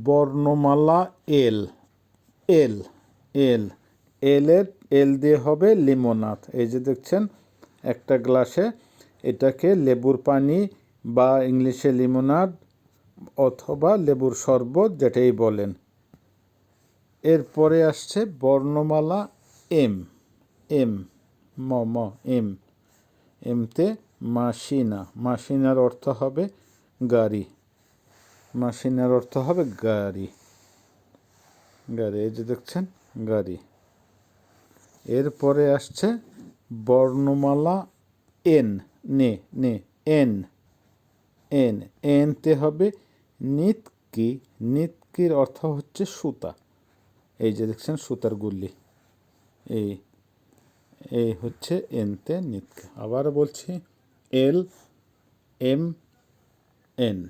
বর্ণমালা এল। এল এল এল দিয়ে হবে লিমোনাদ। এই যে দেখছেন একটা গ্লাসে, এটাকে লেবুর পানি বা ইংলিশে লিমোনাদ অথবা লেবুর শরবত যেটাই বলেন। এরপরে আসছে বর্ণমালা এম। এম ম ম এম। এমতে মাসিনা। মাসিনার অর্থ হবে গাড়ি। মাসিনার অর্থ হবে গাড়ি। গাড়ি, এই যে দেখছেন গাড়ি। এরপরে আসছে বর্ণমালা এন। নে নে এন। এন এনতে হবে নিতকি। নিতকির অর্থ হচ্ছে সুতা। এই যে দেখছেন সুতার গুলি। এই এই হচ্ছে এনতে নিতকি। আবার বলছি এল এম এন।